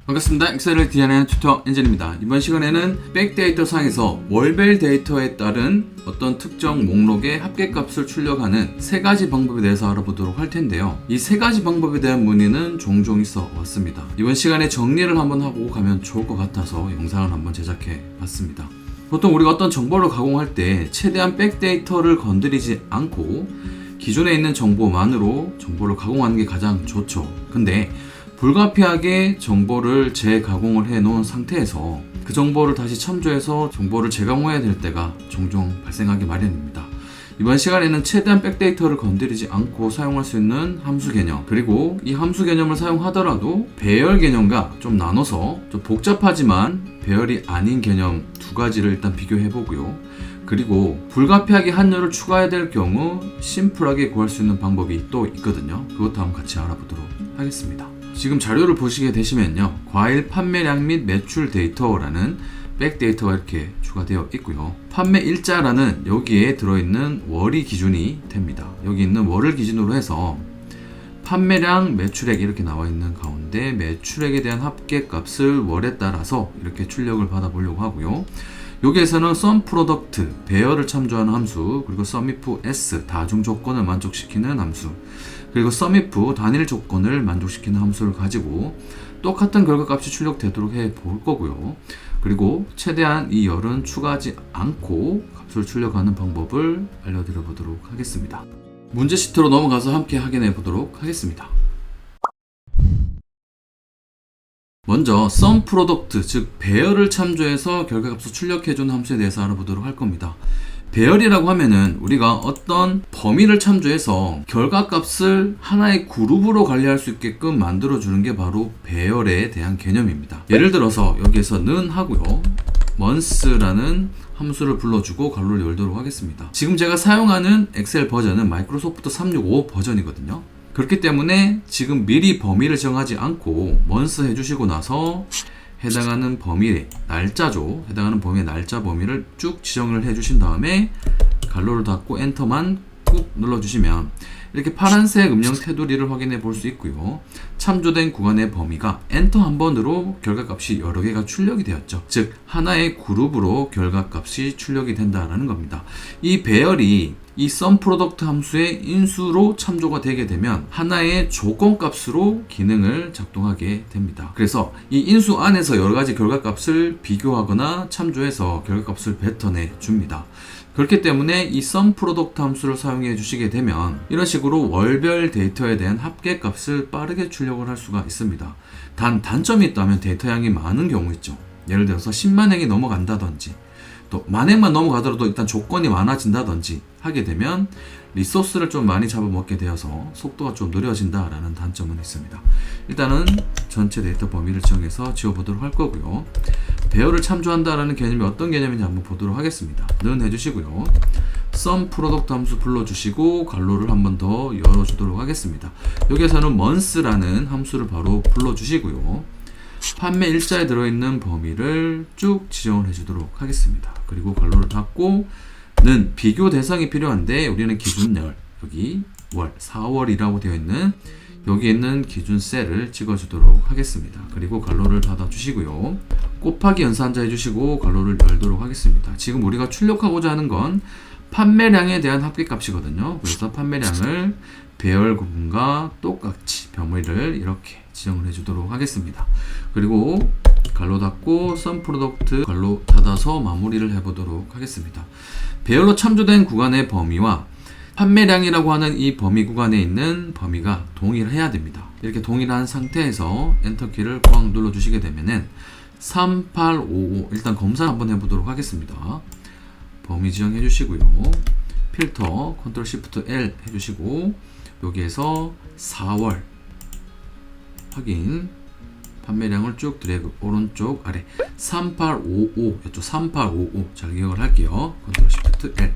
반갑습니다. 엑셀을 디자인하는 튜터 엔진입니다. 이번 시간에는 백데이터 상에서 월별 데이터에 따른 어떤 특정 목록의 합계값을 출력하는 세 가지 방법에 대해서 알아보도록 할 텐데요. 이 세 가지 방법에 대한 문의는 종종 있어 왔습니다. 이번 시간에 정리를 한번 하고 가면 좋을 것 같아서 영상을 한번 제작해 봤습니다. 보통 우리가 어떤 정보를 가공할 때 최대한 백데이터를 건드리지 않고 기존에 있는 정보만으로 정보를 가공하는 게 가장 좋죠. 근데 불가피하게 정보를 재가공을 해 놓은 상태에서 그 정보를 다시 참조해서 정보를 재가공해야 될 때가 종종 발생하기 마련입니다. 이번 시간에는 최대한 백데이터를 건드리지 않고 사용할 수 있는 함수 개념, 그리고 이 함수 개념을 사용하더라도 배열 개념과 좀 나눠서 좀 복잡하지만 배열이 아닌 개념 두 가지를 일단 비교해 보고요. 그리고 불가피하게 한열을 추가해야 될 경우 심플하게 구할 수 있는 방법이 또 있거든요. 그것도 한번 같이 알아보도록 하겠습니다. 지금 자료를 보시게 되시면요, 과일 판매량 및 매출 데이터라는 백데이터가 이렇게 추가되어 있고요. 판매 일자라는 여기에 들어있는 월이 기준이 됩니다. 여기 있는 월을 기준으로 해서 판매량, 매출액 이렇게 나와 있는 가운데 매출액에 대한 합계값을 월에 따라서 이렇게 출력을 받아보려고 하고요. 여기에서는 sum product, 배열을 참조하는 함수, 그리고 sumif s, 다중 조건을 만족시키는 함수, 그리고 sumif, 단일 조건을 만족시키는 함수를 가지고 똑같은 결과값이 출력되도록 해 볼 거고요. 그리고 최대한 이 열은 추가하지 않고 값을 출력하는 방법을 알려드려 보도록 하겠습니다. 문제 시트로 넘어가서 함께 확인해 보도록 하겠습니다. 먼저 sum product, 즉 배열을 참조해서 결과값을 출력해주는 함수에 대해서 알아보도록 할 겁니다. 배열이라고 하면은 우리가 어떤 범위를 참조해서 결과값을 하나의 그룹으로 관리할 수 있게끔 만들어주는 게 바로 배열에 대한 개념입니다. 예를 들어서 여기에서 는 하고요, months라는 함수를 불러주고 괄호를 열도록 하겠습니다. 지금 제가 사용하는 엑셀 버전은 마이크로소프트 365 버전이거든요. 그렇기 때문에 지금 미리 범위를 정하지 않고 months 해주시고 나서 해당하는 범위의 날짜죠. 해당하는 범위의 날짜 범위를 쭉 지정을 해주신 다음에 괄호를 닫고 엔터만 꾹 눌러주시면 이렇게 파란색 음영 테두리를 확인해 볼 수 있고요. 참조된 구간의 범위가 엔터 한 번으로 결과값이 여러 개가 출력이 되었죠. 즉 하나의 그룹으로 결과값이 출력이 된다는 겁니다. 이 배열이 이 sum product 함수의 인수로 참조가 되게 되면 하나의 조건값으로 기능을 작동하게 됩니다. 그래서 이 인수 안에서 여러 가지 결과값을 비교하거나 참조해서 결과값을 뱉어내 줍니다. 그렇기 때문에 이 sum product 함수를 사용해 주시게 되면 이런 식으로 월별 데이터에 대한 합계값을 빠르게 출력을 할 수가 있습니다. 단점이 있다면 데이터 양이 많은 경우 있죠. 예를 들어서 10만 행이 넘어간다든지 또 만행만 넘어가더라도 일단 조건이 많아진다든지 하게 되면 리소스를 좀 많이 잡아먹게 되어서 속도가 좀 느려진다라는 단점은 있습니다. 일단은 전체 데이터 범위를 정해서 지워보도록 할 거고요. 배열을 참조한다라는 개념이 어떤 개념인지 한번 보도록 하겠습니다. 는 해주시고요. sum product 함수 불러주시고 괄호를 한번 더 열어주도록 하겠습니다. 여기에서는 months라는 함수를 바로 불러주시고요. 판매 일자에 들어있는 범위를 쭉 지정을 해주도록 하겠습니다. 그리고 괄호를 닫고 는 비교 대상이 필요한데 우리는 기준열, 여기 월, 4월이라고 되어 있는 여기 있는 기준 셀을 찍어주도록 하겠습니다. 그리고 괄호를 닫아주시고요. 곱하기 연산자 해주시고 괄호를 열도록 하겠습니다. 지금 우리가 출력하고자 하는 건 판매량에 대한 합계값이거든요. 그래서 판매량을 배열 구분과 똑같이 범위를 이렇게 지정을 해주도록 하겠습니다. 그리고 괄호 닫고 sum product 괄호 닫아서 마무리를 해보도록 하겠습니다. 배열로 참조된 구간의 범위와 판매량이라고 하는 이 범위 구간에 있는 범위가 동일해야 됩니다. 이렇게 동일한 상태에서 엔터키를 꽉 눌러주시게 되면은 3855 일단 검사 한번 해보도록 하겠습니다. 범위 지정해 주시고요. 필터 컨트롤 시프트 L 해주시고 여기에서 4월 확인, 판매량을 쭉 드래그 오른쪽 아래 3855 이쪽 3855 잘 기억을 할게요. 컨트롤 시프트 L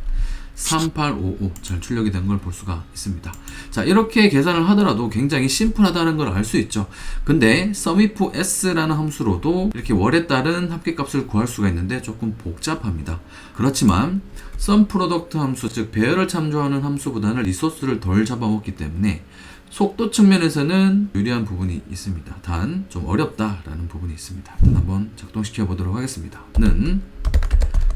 3855 잘 출력이 된 걸 볼 수가 있습니다. 자, 이렇게 계산을 하더라도 굉장히 심플하다는 걸 알 수 있죠. 근데 sumif s라는 함수로도 이렇게 월에 따른 합계값을 구할 수가 있는데 조금 복잡합니다. 그렇지만 sum product 함수, 즉 배열을 참조하는 함수보다는 리소스를 덜 잡아먹기 때문에 속도 측면에서는 유리한 부분이 있습니다. 단 좀 어렵다라는 부분이 있습니다. 일단 한번 작동시켜 보도록 하겠습니다. 는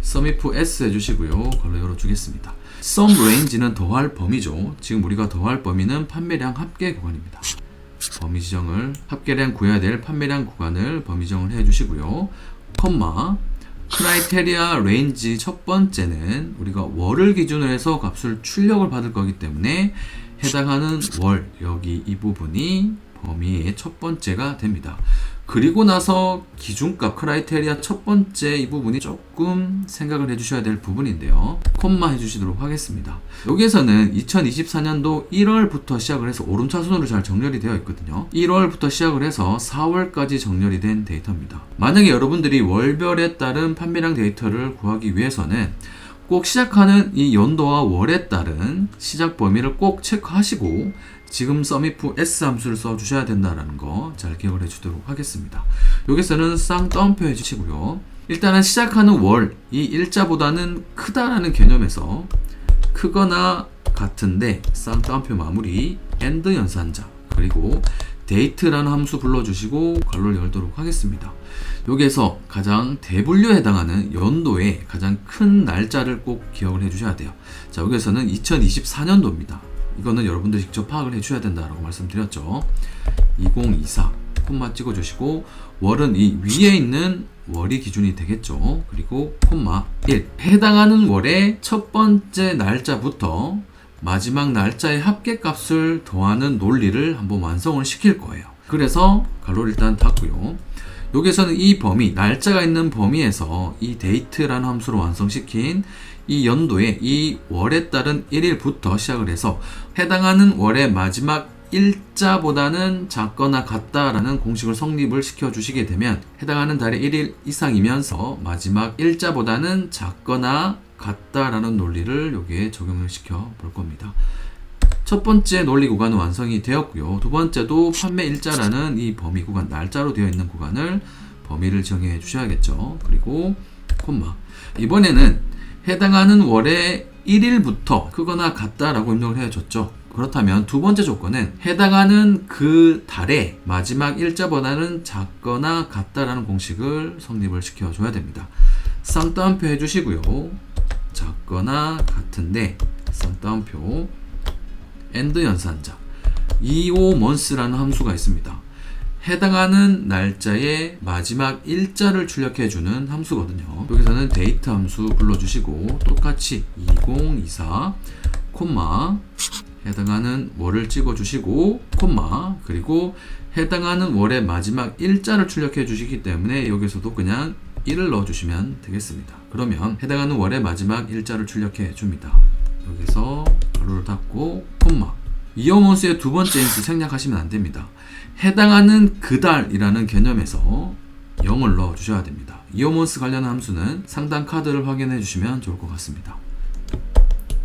SUMIF S 해주시고요. 걸로 열어주겠습니다. SUM range는 더할 범위죠. 지금 우리가 더할 범위는 판매량 합계 구간입니다. 범위 지정을 합계량 구해야 될 판매량 구간을 범위 지정을 해주시고요. 콤마 크라이테리아 레인지 첫 번째는 우리가 월을 기준으로 해서 값을 출력을 받을 거기 때문에 해당하는 월, 여기 이 부분이 범위의 첫 번째가 됩니다. 그리고 나서 기준값 크라이테리아 첫 번째 이 부분이 조금 생각을 해주셔야 될 부분인데요. 콤마 해주시도록 하겠습니다. 여기에서는 2024년도 1월부터 시작을 해서 오름차순으로 잘 정렬이 되어 있거든요. 1월부터 시작을 해서 4월까지 정렬이 된 데이터입니다. 만약에 여러분들이 월별에 따른 판매량 데이터를 구하기 위해서는 꼭 시작하는 이 연도와 월에 따른 시작 범위를 꼭 체크하시고 지금 SUMIF S 함수를 써주셔야 된다는 거 잘 기억을 해주도록 하겠습니다. 여기서는 쌍따옴표 해주시고요. 일단은 시작하는 월, 이 일자보다는 크다라는 개념에서 크거나 같은데 쌍따옴표 마무리 AND 연산자 그리고 date라는 함수 불러주시고 괄호를 열도록 하겠습니다. 여기에서 가장 대분류에 해당하는 연도의 가장 큰 날짜를 꼭 기억을 해주셔야 돼요. 자, 여기에서는 2024년도입니다. 이거는 여러분들이 직접 파악을 해주셔야 된다라고 말씀드렸죠. 2024 콤마 찍어주시고 월은 이 위에 있는 월이 기준이 되겠죠. 그리고 콤마 1 해당하는 월의 첫 번째 날짜부터 마지막 날짜의 합계값을 더하는 논리를 한번 완성을 시킬 거예요. 그래서 괄호를 일단 닫고요. 여기서는 이 범위, 날짜가 있는 범위에서 이 date라는 함수로 완성시킨 이 연도에 이 월에 따른 1일부터 시작을 해서 해당하는 월의 마지막 일자보다는 작거나 같다라는 공식을 성립을 시켜 주시게 되면 해당하는 달의 1일 이상이면서 마지막 일자보다는 작거나 같다라는 논리를 여기에 적용을 시켜 볼 겁니다. 첫 번째 논리 구간은 완성이 되었고요. 두 번째도 판매 일자라는 이 범위 구간, 날짜로 되어 있는 구간을 범위를 정해 주셔야겠죠. 그리고 콤마 이번에는 해당하는 월의 1일부터 크거나 같다라고 입력을 해줬죠. 그렇다면 두 번째 조건은 해당하는 그 달의 마지막 일자보다는 작거나 같다라는 공식을 성립을 시켜줘야 됩니다. 쌍따옴표 해주시고요. 작거나 같은데 쌍따옴표 AND 연산자 25months라는 함수가 있습니다. 해당하는 날짜의 마지막 일자를 출력해주는 함수거든요. 여기서는 date 함수 불러주시고 똑같이 2024 콤마 해당하는 월을 찍어주시고 콤마 그리고 해당하는 월의 마지막 일자를 출력해 주시기 때문에 여기서도 그냥 1을 넣어주시면 되겠습니다. 그러면 해당하는 월의 마지막 일자를 출력해 줍니다. 여기서 가로를 닫고 콤마 이어몬스의 두 번째 인수 생략하시면 안 됩니다. 해당하는 그달이라는 개념에서 0을 넣어 주셔야 됩니다. 이어몬스 관련 함수는 상단 카드를 확인해 주시면 좋을 것 같습니다.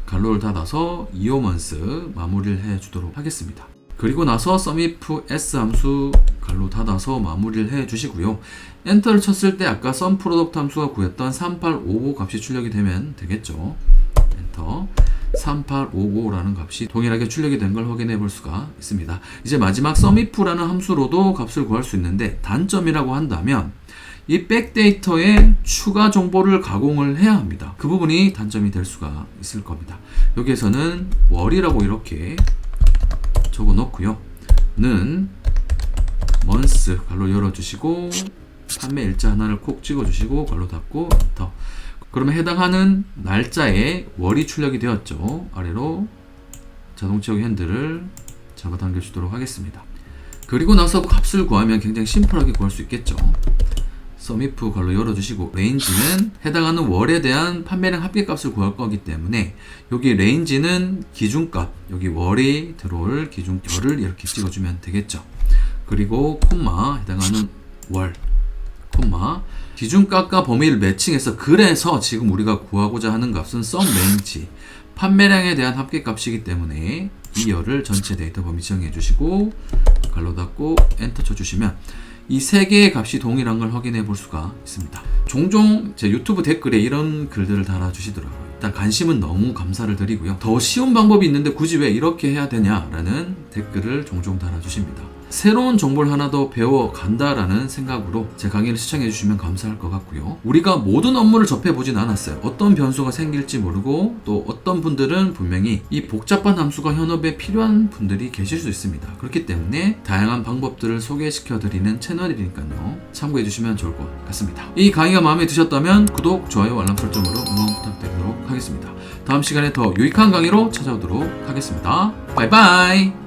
괄호를 닫아서 이어몬스 마무리를 해 주도록 하겠습니다. 그리고 나서 SUMIF S 함수 괄호 닫아서 마무리를 해 주시고요. 엔터를 쳤을 때 아까 SUMPRODUCT 함수가 구했던 3855 값이 출력이 되면 되겠죠. 엔터 3855라는 값이 동일하게 출력이 된 걸 확인해 볼 수가 있습니다. 이제 마지막 SUMIF라는 함수로도 값을 구할 수 있는데 단점이라고 한다면 이 백데이터에 추가 정보를 가공을 해야 합니다. 그 부분이 단점이 될 수가 있을 겁니다. 여기에서는 월이라고 이렇게 적어 놓고요. 는 months 괄호 열어주시고 판매 일자 하나를 콕 찍어주시고 괄호 닫고 엔터. 그러면 해당하는 날짜에 월이 출력이 되었죠. 아래로 자동 채우기 핸들을 잡아당겨 주도록 하겠습니다. 그리고 나서 값을 구하면 굉장히 심플하게 구할 수 있겠죠. SUMIF 괄호 열어주시고 레인지는 해당하는 월에 대한 판매량 합계값을 구할 거기 때문에 여기 레인지는 기준값, 여기 월이 들어올 기준열을 이렇게 찍어주면 되겠죠. 그리고 콤마 해당하는 월 콤마 기준값과 범위를 매칭해서 그래서 지금 우리가 구하고자 하는 값은 SUM range 판매량에 대한 합계값이기 때문에 2열을 전체 데이터 범위 지정해 주시고 갈로 닫고 엔터 쳐주시면 이 세 개의 값이 동일한 걸 확인해 볼 수가 있습니다. 종종 제 유튜브 댓글에 이런 글들을 달아주시더라고요. 일단 관심은 너무 감사를 드리고요. 더 쉬운 방법이 있는데 굳이 왜 이렇게 해야 되냐라는 댓글을 종종 달아주십니다. 새로운 정보를 하나 더 배워간다라는 생각으로 제 강의를 시청해 주시면 감사할 것 같고요. 우리가 모든 업무를 접해보진 않았어요. 어떤 변수가 생길지 모르고 또 어떤 분들은 분명히 이 복잡한 함수가 현업에 필요한 분들이 계실 수 있습니다. 그렇기 때문에 다양한 방법들을 소개시켜 드리는 채널이니까요. 참고해 주시면 좋을 것 같습니다. 이 강의가 마음에 드셨다면 구독, 좋아요, 알람 설정으로 응원 부탁드리도록 하겠습니다. 다음 시간에 더 유익한 강의로 찾아오도록 하겠습니다. 바이바이.